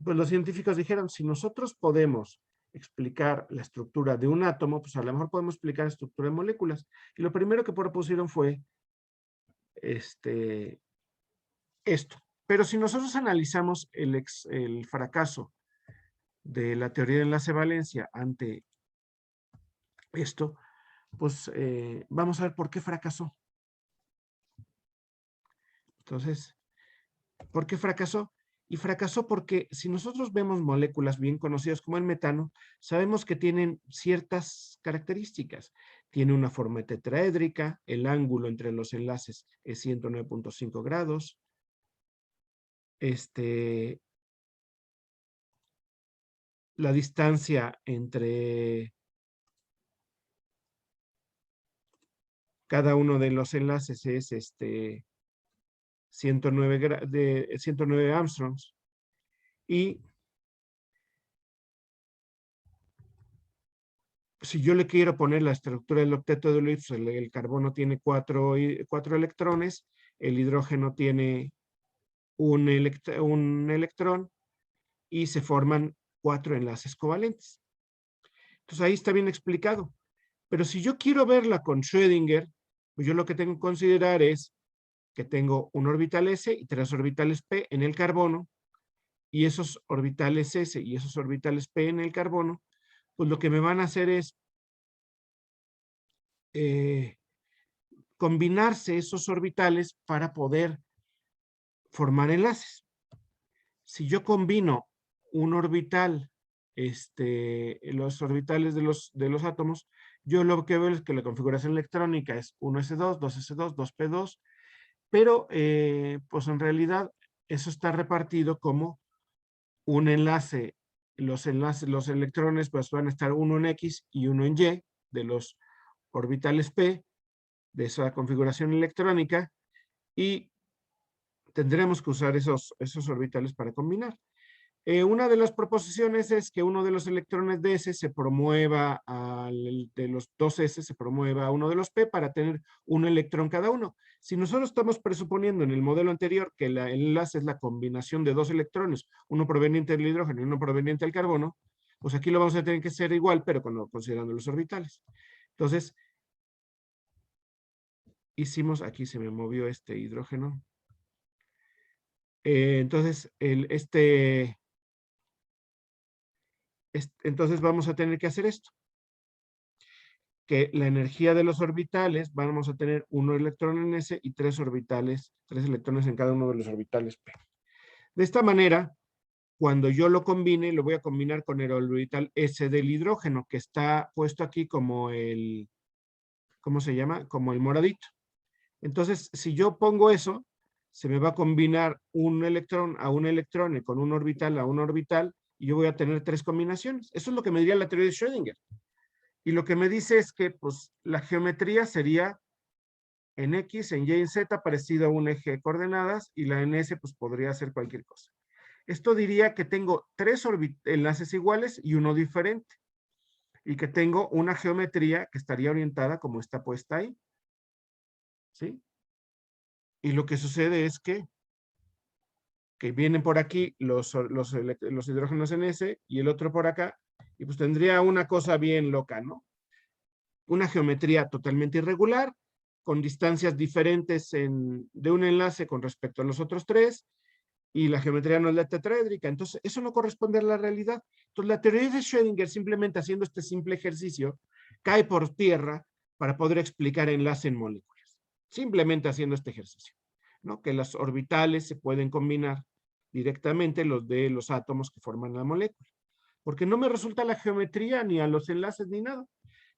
pues los científicos dijeron, si nosotros podemos explicar la estructura de un átomo, pues a lo mejor podemos explicar la estructura de moléculas. Y lo primero que propusieron fue esto. Pero si nosotros analizamos el fracaso de la teoría de enlace-valencia ante esto, pues vamos a ver por qué fracasó. Entonces, ¿por qué fracasó? Y fracasó porque si nosotros vemos moléculas bien conocidas como el metano, sabemos que tienen ciertas características. Tiene una forma tetraédrica, el ángulo entre los enlaces es 109.5 grados. La distancia entre cada uno de los enlaces es 109 Armstrongs. Y si yo le quiero poner la estructura del octeto de Lewis, el carbono tiene 4 electrones, el hidrógeno tiene un electrón y se forman 4 enlaces covalentes. Entonces ahí está bien explicado. Pero si yo quiero verla con Schrödinger, pues yo lo que tengo que considerar es que tengo un orbital S y 3 orbitales P en el carbono, y esos orbitales S y esos orbitales P en el carbono, pues lo que me van a hacer es combinarse esos orbitales para poder formar enlaces. Si yo combino un orbital, los orbitales de los átomos, yo lo que veo es que la configuración electrónica es 1s2, 2s2, 2p2, pero pues en realidad eso está repartido como un enlace. Los electrones pues van a estar uno en X y uno en Y de los orbitales P de esa configuración electrónica, y tendremos que usar esos orbitales para combinar. Una de las proposiciones es que uno de los electrones de S se promueva de los dos S se promueva a uno de los P para tener un electrón cada uno. Si nosotros estamos presuponiendo en el modelo anterior que el enlace es la combinación de dos electrones, uno proveniente del hidrógeno y uno proveniente del carbono, pues aquí lo vamos a tener que hacer igual, pero considerando los orbitales. Entonces, aquí se me movió este hidrógeno. Entonces, entonces vamos a tener que hacer esto. Que la energía de los orbitales, vamos a tener un electrón en S y 3 electrones en cada uno de los orbitales P. De esta manera, cuando yo lo combine, lo voy a combinar con el orbital S del hidrógeno, que está puesto aquí como ¿cómo se llama? Como el moradito. Entonces, si yo pongo eso, se me va a combinar un electrón a un electrón y con un orbital a un orbital, y yo voy a tener 3 combinaciones. Eso es lo que me diría la teoría de Schrödinger. Y lo que me dice es que pues, la geometría sería en X, en Y, en Z, parecido a un eje de coordenadas, y la en S pues, podría ser cualquier cosa. Esto diría que tengo 3 enlaces iguales y uno diferente. Y que tengo una geometría que estaría orientada como está puesta ahí. ¿Sí? Y lo que sucede es que que vienen por aquí los hidrógenos en S y el otro por acá, y pues tendría una cosa bien loca, ¿no? Una geometría totalmente irregular, con distancias diferentes de un enlace con respecto a los otros tres, y la geometría no es la tetraédrica. Entonces, eso no corresponde a la realidad. Entonces, la teoría de Schrödinger, simplemente haciendo este simple ejercicio, cae por tierra para poder explicar enlace en moléculas. Simplemente haciendo este ejercicio, ¿no? Que las orbitales se pueden combinar directamente los de los átomos que forman la molécula. Porque no me resulta la geometría, ni a los enlaces, ni nada.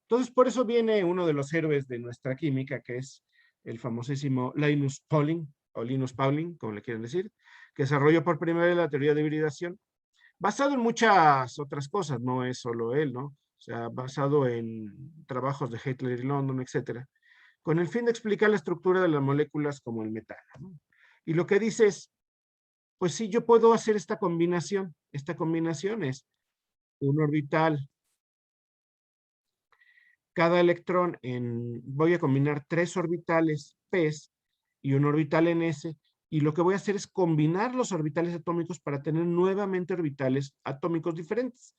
Entonces, por eso viene uno de los héroes de nuestra química, que es el famosísimo Linus Pauling, o Linus Pauling, como le quieren decir, que desarrolló por primera vez la teoría de hibridación, basado en muchas otras cosas, no es solo él, ¿no? O sea, basado en trabajos de Hitler y London, etcétera, con el fin de explicar la estructura de las moléculas como el metano, ¿no? Y lo que dice es, pues sí, yo puedo hacer esta combinación. Esta combinación es un orbital. Cada electrón voy a combinar 3 orbitales p y un orbital en s, y lo que voy a hacer es combinar los orbitales atómicos para tener nuevamente orbitales atómicos diferentes,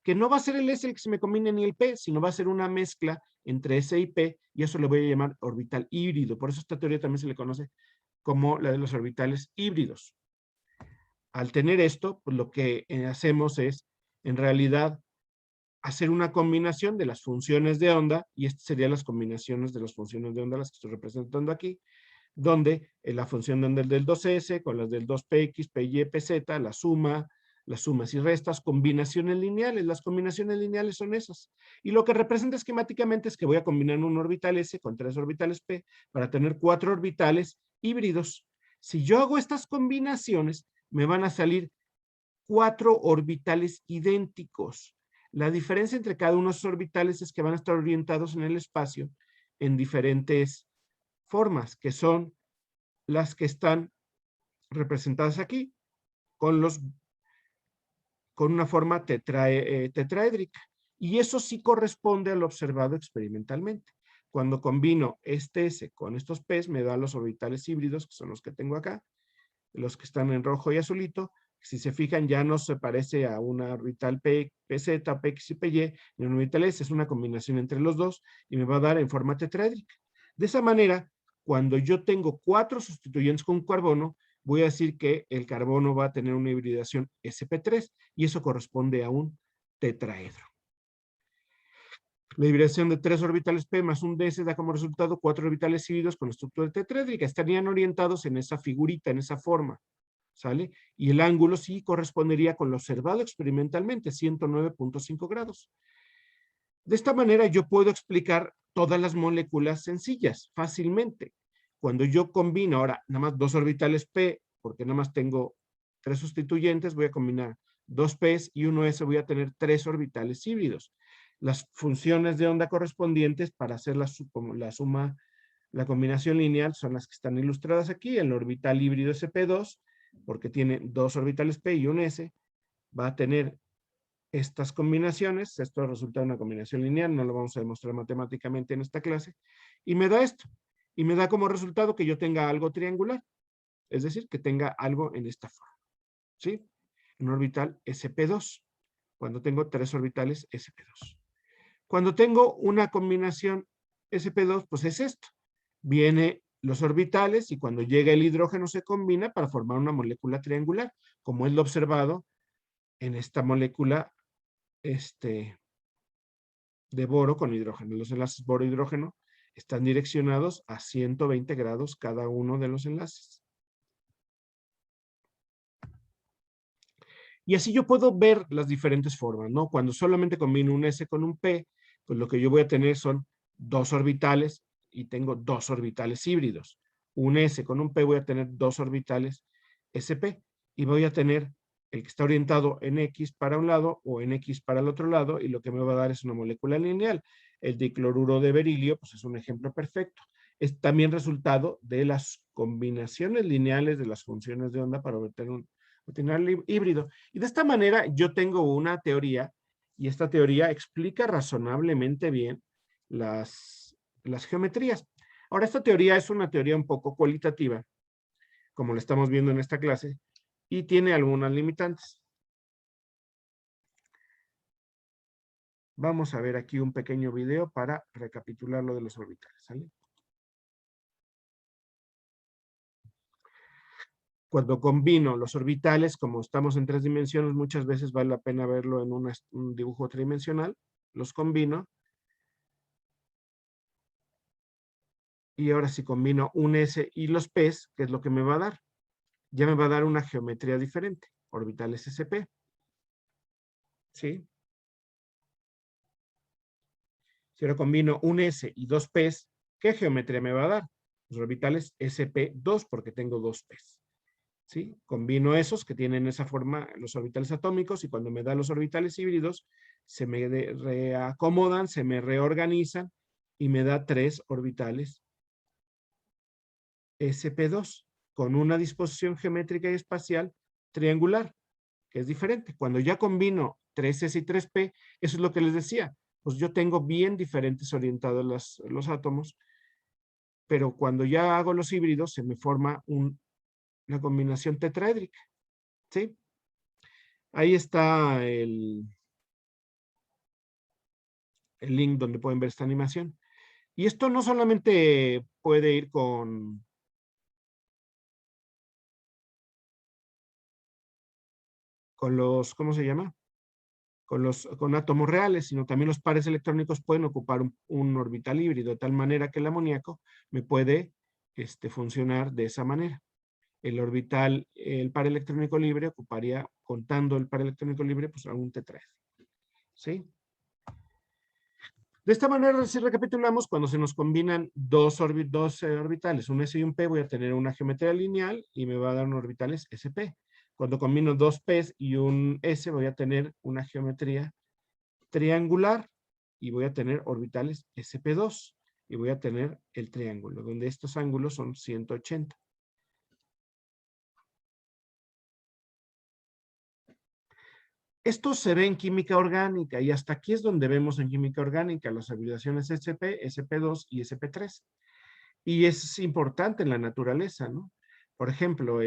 que no va a ser el s el que se me combine ni el p, sino va a ser una mezcla entre s y p, y eso le voy a llamar orbital híbrido. Por eso esta teoría también se le conoce como la de los orbitales híbridos. Al tener esto, pues lo que hacemos es, en realidad, hacer una combinación de las funciones de onda, y estas serían las combinaciones de las funciones de onda, las que estoy representando aquí, donde la función de onda del 2s con las del 2px, py, pz, las sumas y restas, combinaciones lineales. Las combinaciones lineales son esas. Y lo que representa esquemáticamente es que voy a combinar un orbital s con 3 orbitales p para tener 4 orbitales híbridos. Si yo hago estas combinaciones, me van a salir 4 orbitales idénticos. La diferencia entre cada uno de esos orbitales es que van a estar orientados en el espacio en diferentes formas, que son las que están representadas aquí, con una forma tetraédrica. Y eso sí corresponde a lo observado experimentalmente. Cuando combino este S con estos P's, me da los orbitales híbridos, que son los que tengo acá, los que están en rojo y azulito. Si se fijan, ya no se parece a una orbital PZ, PX y PY, ni un orbital S, es una combinación entre los dos, y me va a dar en forma tetraédrica. De esa manera, cuando yo tengo 4 sustituyentes con carbono, voy a decir que el carbono va a tener una hibridación sp3, y eso corresponde a un tetraedro. La hibridación de 3 orbitales p más un ds da como resultado 4 orbitales híbridos con estructura tetraédrica. Estarían orientados en esa figurita, en esa forma, ¿sale? Y el ángulo sí correspondería con lo observado experimentalmente, 109.5 grados. De esta manera yo puedo explicar todas las moléculas sencillas, fácilmente. Cuando yo combino ahora nada más 2 orbitales p, porque nada más tengo 3 sustituyentes, voy a combinar 2 p's y 1 s, voy a tener 3 orbitales híbridos. Las funciones de onda correspondientes para hacer la suma, la combinación lineal, son las que están ilustradas aquí. El orbital híbrido sp2, porque tiene 2 orbitales p y un s, va a tener estas combinaciones. Esto resulta de una combinación lineal, no lo vamos a demostrar matemáticamente en esta clase, y me da esto, y me da como resultado que yo tenga algo triangular, es decir, que tenga algo en esta forma, ¿sí? Un orbital sp2, cuando tengo 3 orbitales sp2. Cuando tengo una combinación sp2, pues es esto. Vienen los orbitales y cuando llega el hidrógeno se combina para formar una molécula triangular, como es lo observado en esta molécula de boro con hidrógeno. Los enlaces boro-hidrógeno están direccionados a 120 grados cada uno de los enlaces. Y así yo puedo ver las diferentes formas, ¿no? Cuando solamente combino un S con un P, pues lo que yo voy a tener son 2 orbitales y tengo 2 orbitales híbridos. Un S con un P voy a tener 2 orbitales SP y voy a tener el que está orientado en X para un lado o en X para el otro lado, y lo que me va a dar es una molécula lineal. El dicloruro de berilio, pues es un ejemplo perfecto. Es también resultado de las combinaciones lineales de las funciones de onda para obtener un híbrido. Y de esta manera yo tengo una teoría, y esta teoría explica razonablemente bien las geometrías. Ahora, esta teoría es una teoría un poco cualitativa, como lo estamos viendo en esta clase, y tiene algunas limitantes. Vamos a ver aquí un pequeño video para recapitular lo de los orbitales, ¿sale? Cuando combino los orbitales, como estamos en 3 dimensiones, muchas veces vale la pena verlo en un dibujo tridimensional. Los combino. Y ahora si combino un S y los P's, ¿qué es lo que me va a dar? Ya me va a dar una geometría diferente. Orbitales SP. ¿Sí? Si ahora combino un S y dos P's, ¿qué geometría me va a dar? Los orbitales SP2, porque tengo dos P's. ¿Sí? Combino esos que tienen esa forma, los orbitales atómicos, y cuando me da los orbitales híbridos, se me reacomodan, se me reorganizan, y me da 3 orbitales SP2, con una disposición geométrica y espacial triangular, que es diferente. Cuando ya combino 3S y 3P, eso es lo que les decía, pues yo tengo bien diferentes orientados los átomos, pero cuando ya hago los híbridos, se me forma una combinación tetraédrica, ¿sí? Ahí está el link donde pueden ver esta animación. Y esto no solamente puede ir con los, ¿cómo se llama? Con átomos reales, sino también los pares electrónicos pueden ocupar un orbital híbrido, de tal manera que el amoníaco me puede funcionar de esa manera. El par electrónico libre ocuparía, contando el par electrónico libre, pues a un tetraedro. ¿Sí? De esta manera, si recapitulamos, cuando se nos combinan dos orbitales, un S y un P, voy a tener una geometría lineal y me va a dar unos orbitales SP. Cuando combino dos P's y un S, voy a tener una geometría triangular y voy a tener orbitales SP2 y voy a tener el triángulo, donde estos ángulos son 180. Esto se ve en química orgánica y hasta aquí es donde vemos en química orgánica las habilitaciones SP, SP2 y SP3. Y es importante en la naturaleza, ¿no? Por ejemplo,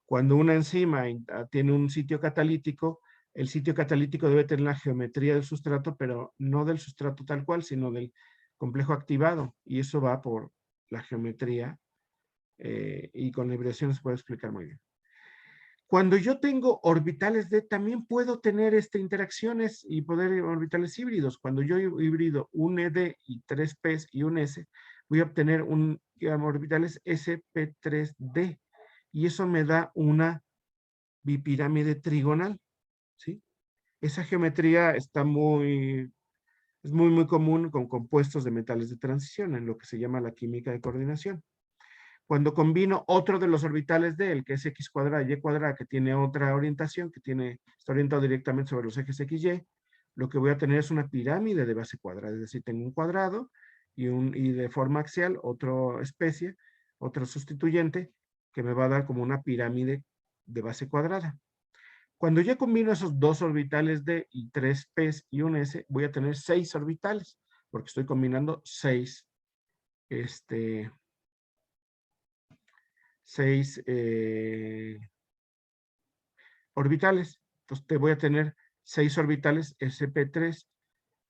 cuando una enzima tiene un sitio catalítico, el sitio catalítico debe tener la geometría del sustrato, pero no del sustrato tal cual, sino del complejo activado. Y eso va por la geometría y con la hibridación se puede explicar muy bien. Cuando yo tengo orbitales D, también puedo tener interacciones y poder orbitales híbridos. Cuando yo hibrido un ED y 3 P's y un S, voy a obtener orbitales SP3D. Y eso me da una bipirámide trigonal. ¿Sí? Esa geometría es muy común con compuestos de metales de transición, en lo que se llama la química de coordinación. Cuando combino otro de los orbitales de él, que es X cuadrada y Y cuadrada, que tiene otra orientación, está orientado directamente sobre los ejes X y Y, lo que voy a tener es una pirámide de base cuadrada, es decir, tengo un cuadrado y de forma axial otra especie, otro sustituyente, que me va a dar como una pirámide de base cuadrada. Cuando ya combino esos dos orbitales D y 3 P's y un S, voy a tener 6 orbitales, porque estoy combinando 6 orbitales. Entonces te voy a tener 6 orbitales SP3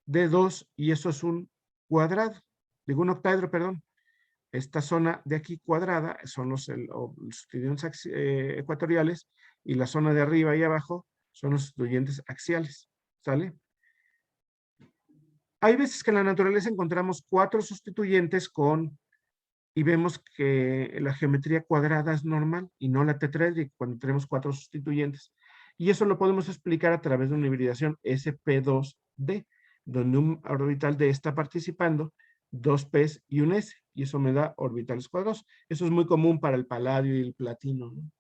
D2 y eso es un cuadrado, digo un octaedro, perdón. Esta zona de aquí cuadrada son los sustituyentes ecuatoriales y la zona de arriba y abajo son los sustituyentes axiales. ¿Sale? Hay veces que en la naturaleza encontramos 4 sustituyentes y vemos que la geometría cuadrada es normal y no la tetraédrica cuando tenemos 4 sustituyentes. Y eso lo podemos explicar a través de una hibridación SP2D, donde un orbital D está participando, 2 P's y un S, y eso me da orbitales cuadrados. Eso es muy común para el paladio y el platino, ¿no?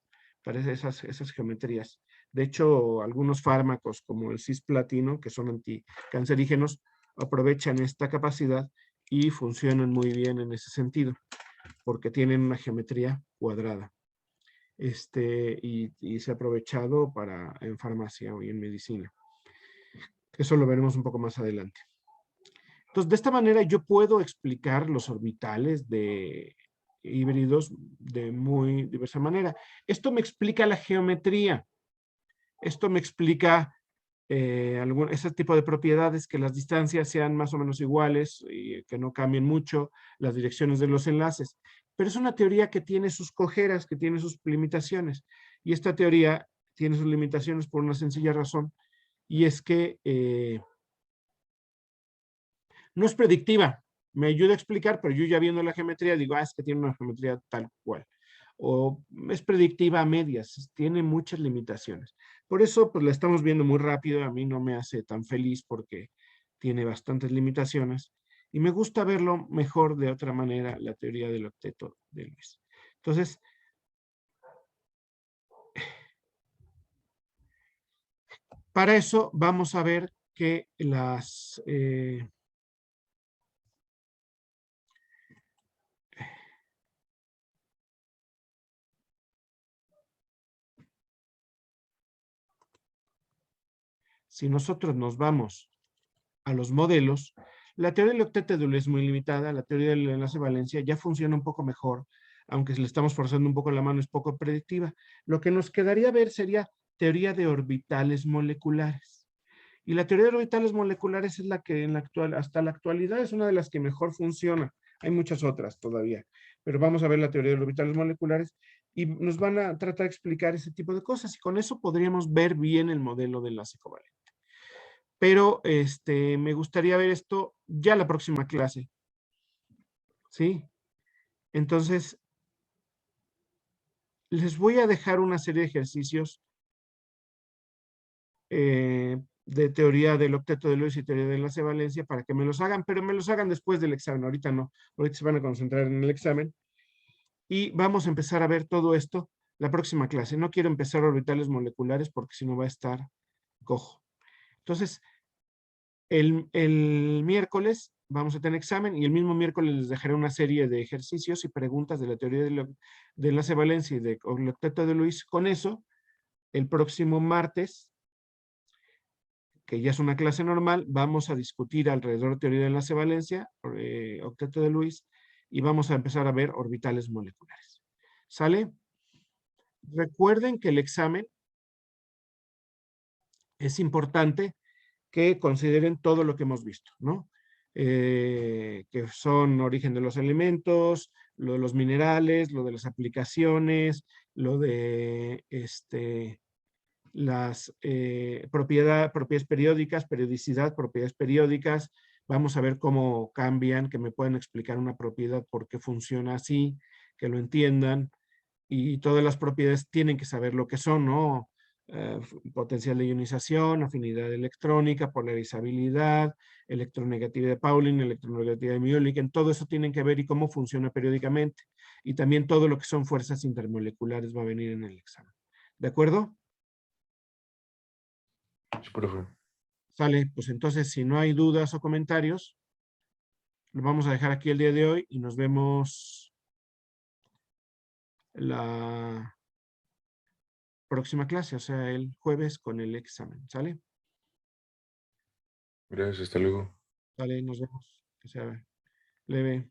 Para esas geometrías. De hecho, algunos fármacos como el cisplatino, que son anticancerígenos, aprovechan esta capacidad y funcionan muy bien en ese sentido, porque tienen una geometría cuadrada. Y se ha aprovechado en farmacia y en medicina. Eso lo veremos un poco más adelante. Entonces, de esta manera yo puedo explicar los orbitales de híbridos de muy diversa manera. Esto me explica la geometría. Esto me explica ese tipo de propiedades, que las distancias sean más o menos iguales y que no cambien mucho las direcciones de los enlaces. Pero es una teoría que tiene sus cojeras, que tiene sus limitaciones. Y esta teoría tiene sus limitaciones por una sencilla razón, y es que no es predictiva. Me ayuda a explicar, pero yo ya viendo la geometría digo, es que tiene una geometría tal cual. O es predictiva a medias, tiene muchas limitaciones. Por eso, pues la estamos viendo muy rápido. A mí no me hace tan feliz porque tiene bastantes limitaciones. Y me gusta verlo mejor de otra manera, la teoría del octeto de Lewis. Entonces, para eso vamos a ver que las... si nosotros nos vamos a los modelos, la teoría del octeto de Lewis es muy limitada. La teoría del enlace de valencia ya funciona un poco mejor, aunque le estamos forzando un poco la mano, es poco predictiva. Lo que nos quedaría ver sería teoría de orbitales moleculares. Y la teoría de orbitales moleculares es la que hasta la actualidad es una de las que mejor funciona. Hay muchas otras todavía, pero vamos a ver la teoría de orbitales moleculares y nos van a tratar de explicar ese tipo de cosas, y con eso podríamos ver bien el modelo de enlace covalente. Pero me gustaría ver esto ya la próxima clase. ¿Sí? Entonces, les voy a dejar una serie de ejercicios de teoría del octeto de Lewis y teoría de enlace de valencia para que me los hagan, pero me los hagan después del examen. Ahorita no. Ahorita se van a concentrar en el examen. Y vamos a empezar a ver todo esto la próxima clase. No quiero empezar orbitales moleculares porque si no va a estar cojo. Entonces, el miércoles vamos a tener examen, y el mismo miércoles les dejaré una serie de ejercicios y preguntas de la teoría de enlace de valencia y del octeto de Lewis. Con eso, el próximo martes, que ya es una clase normal, vamos a discutir alrededor de teoría de enlace de valencia, octeto de Lewis, y vamos a empezar a ver orbitales moleculares. ¿Sale? Recuerden que el examen es importante que consideren todo lo que hemos visto, ¿no? Que son origen de los elementos, lo de los minerales, lo de las aplicaciones, lo de las propiedades periódicas, periodicidad, propiedades periódicas. Vamos a ver cómo cambian, que me pueden explicar una propiedad por qué funciona así, que lo entiendan, y todas las propiedades tienen que saber lo que son, ¿no? Potencial de ionización, afinidad electrónica, polarizabilidad, electronegatividad de Pauling, electronegatividad de Millikan, todo eso tienen que ver y cómo funciona periódicamente. Y también todo lo que son fuerzas intermoleculares va a venir en el examen. ¿De acuerdo? Sí, profe. Sale, pues entonces si no hay dudas o comentarios, lo vamos a dejar aquí el día de hoy y nos vemos la próxima clase, o sea, el jueves con el examen. ¿Sale? Gracias, hasta luego. Sale, nos vemos. Que sea leve.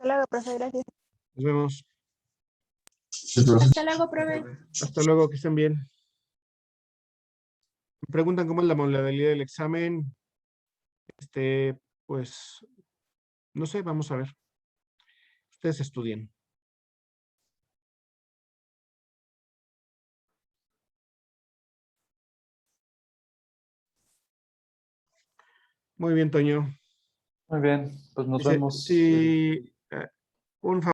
Hasta luego, profe, gracias. Nos vemos. Hasta luego, profe. Hasta luego, que estén bien. Me preguntan cómo es la modalidad del examen. Pues, no sé, vamos a ver. Ustedes estudien. Muy bien, Toño. Muy bien, pues nos Dice, vemos. sí, un favor.